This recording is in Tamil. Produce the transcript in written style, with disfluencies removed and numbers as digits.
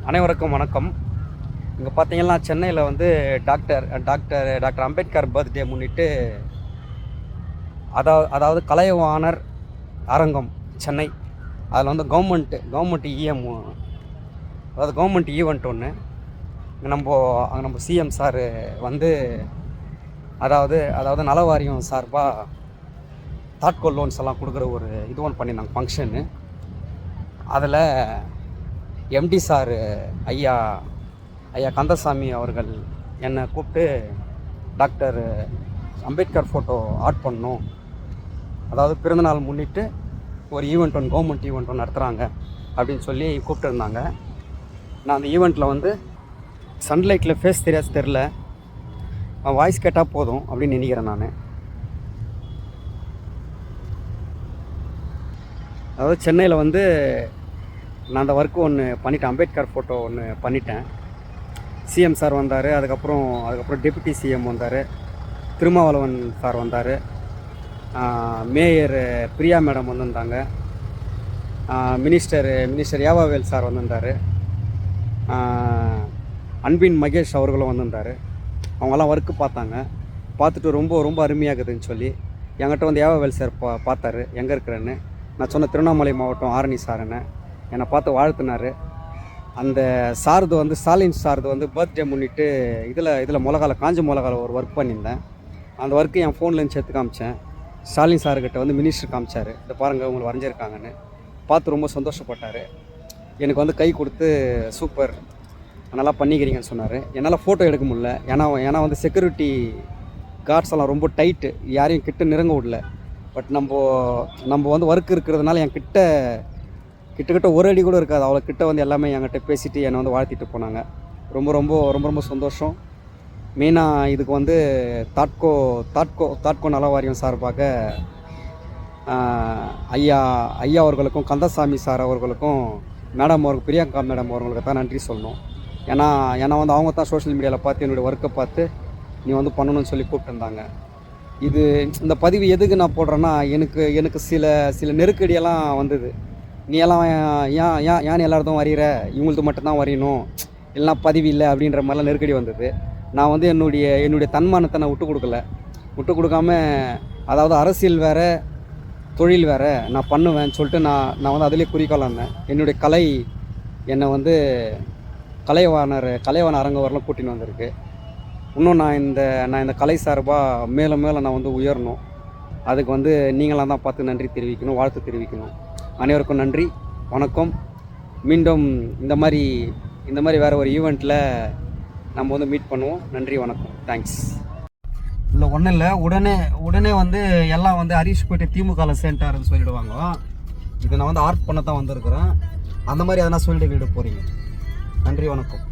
அனைவருக்கும் வணக்கம். இங்கே பார்த்தீங்கன்னா சென்னையில் வந்து டாக்டர் அம்பேத்கர் பர்த்டே முன்னிட்டு அதாவது கலைவாணர் அரங்கம் சென்னை, அதில் வந்து கவர்மெண்ட் அதாவது கவர்மெண்ட் ஈவெண்ட் ஒன்று நம்ம சிஎம் சார் வந்து அதாவது நலவாரியம் சார்பாக தாட்கோ லோன்ஸ் எல்லாம் கொடுக்குற ஒரு இது ஒன்று பண்ணியிருந்தாங்க ஃபங்க்ஷனு. அதில் எம்டி சார் ஐயா கந்தசாமி அவர்கள் என்னை கூப்பிட்டு டாக்டர் அம்பேத்கர் ஃபோட்டோ ஆர்ட் பண்ணணும், அதாவது பிறந்தநாள் முன்னிட்டு ஒரு கவர்மெண்ட் ஈவெண்ட் ஒன்று நடத்துகிறாங்க அப்படின்னு சொல்லி கூப்பிட்டுருந்தாங்க. நான் அந்த ஈவெண்ட்டில் வந்து சன்லைட்டில் ஃபேஸ் தெரில, வாய்ஸ் கேட்டால் போதும் அப்படின்னு நினைக்கிறேன். அதாவது சென்னையில் வந்து நான் அந்த ஒர்க்கு ஒன்று பண்ணிட்டேன், அம்பேத்கர் ஃபோட்டோ ஒன்று பண்ணிட்டேன். சிஎம் சார் வந்தார், அதுக்கப்புறம் டெப்யூட்டி சிஎம் வந்தார், திருமாவளவன் சார் வந்தார், மேயர் பிரியா மேடம் வந்திருந்தாங்க, மினிஸ்டர் யாவாவேல் சார் வந்திருந்தார், அன்பின் மகேஷ் அவர்களும் வந்திருந்தார். அவங்கெல்லாம் ஒர்க்கு பார்த்துட்டு ரொம்ப அருமையாக இருக்குதுன்னு சொல்லி என்கிட்ட வந்து யாவாவேல் சார் பார்த்தாரு எங்கே இருக்கிறேன்னு. நான் சொன்ன திருவண்ணாமலை மாவட்டம் ஆரணி சாருன்னு என்னை பார்த்து வாழ்த்துனார். அந்த சாரது வந்து ஸ்டாலின் சாரது வந்து பர்த்டே முன்னிட்டு இதில் காஞ்ச மிளகால ஒரு ஒர்க் பண்ணியிருந்தேன். அந்த ஒர்க்கு என் ஃபோன்லேருந்து சேர்த்து காமிச்சேன். ஸ்டாலின் சார்கிட்ட வந்து மினிஸ்டர் காமிச்சார், இதை பாருங்கள் உங்களுக்கு வரைஞ்சிருக்காங்கன்னு. பார்த்து ரொம்ப சந்தோஷப்பட்டார். எனக்கு வந்து கை கொடுத்து சூப்பர் நல்லா பண்ணிக்கிறீங்கன்னு சொன்னார். என்னால் ஃபோட்டோ எடுக்க முடியல, ஏன்னா வந்து செக்யூரிட்டி கார்ட்ஸ் எல்லாம் ரொம்ப டைட்டு, யாரையும் கிட்ட நெருங்க விடல. பட் நம்ம வந்து ஒர்க் இருக்கிறதுனால என் கிட்டத்தட்ட ஒரு அடி கூட இருக்காது, அவ்வளோ கிட்ட வந்து எல்லாமே என்கிட்ட பேசிட்டு என்னை வந்து வாழ்த்திட்டு போனாங்க. ரொம்ப சந்தோஷம். மெயினாக இதுக்கு வந்து தாட்கோ நலவாரியம் சார்பாக ஐயா அவர்களுக்கும் கந்தசாமி சார் அவர்களுக்கும் பிரியங்கா மேடம் அவர்களுக்கு தான் நன்றி சொல்லணும். ஏன்னா வந்து அவங்க தான் சோஷியல் மீடியாவில் பார்த்து என்னுடைய ஒர்க்கை பார்த்து நீ வந்து பண்ணணும்னு சொல்லி கூப்பிட்டுருந்தாங்க. இந்த பதிவு எதுக்கு நான் போடுறேன்னா, எனக்கு சில நெருக்கடியெல்லாம் வந்தது. நீ எல்லாம் ஏன் எல்லாருக்கும் வரைகிற, இவங்களுக்கு மட்டும்தான் வரையணும், இல்லைனா பதிவு இல்லை அப்படின்ற மாதிரிலாம் நெருக்கடி வந்தது. நான் வந்து என்னுடைய தன்மானத்தை நான் விட்டு கொடுக்காம, அதாவது அரசியல் வேறு தொழில் வேறு, நான் பண்ணுவேன்னு சொல்லிட்டு நான் வந்து அதிலே குறிக்கோள் இருந்தேன். என்னுடைய கலை என்னை வந்து கலைவாணர் அரங்கம் வரலாம் கூட்டின்னு வந்திருக்கு. இன்னும் நான் இந்த கலை சார்பாக மேலும் நான் வந்து உயரணும். அதுக்கு வந்து நீங்களாம் தான் பார்த்து நன்றி தெரிவிக்கணும், வாழ்த்து தெரிவிக்கணும். அனைவருக்கும் நன்றி, வணக்கம். மீண்டும் இந்த மாதிரி வேறு ஒரு ஈவெண்ட்டில் நம்ம வந்து மீட் பண்ணுவோம். நன்றி, வணக்கம், தேங்க்ஸ். இல்லை ஒன்றும் இல்லை, உடனே வந்து எல்லாம் வந்து ஹரிஷ் போய்ட்டு திமுகவில் சேர்ந்துட்டாருன்னு சொல்லிவிடுவாங்க. இதை நான் வந்து ஆர்ட் பண்ண தான் வந்திருக்கிறேன். அந்த மாதிரி அதை நான் சொல்லிட்டு போகிறீங்க. நன்றி, வணக்கம்.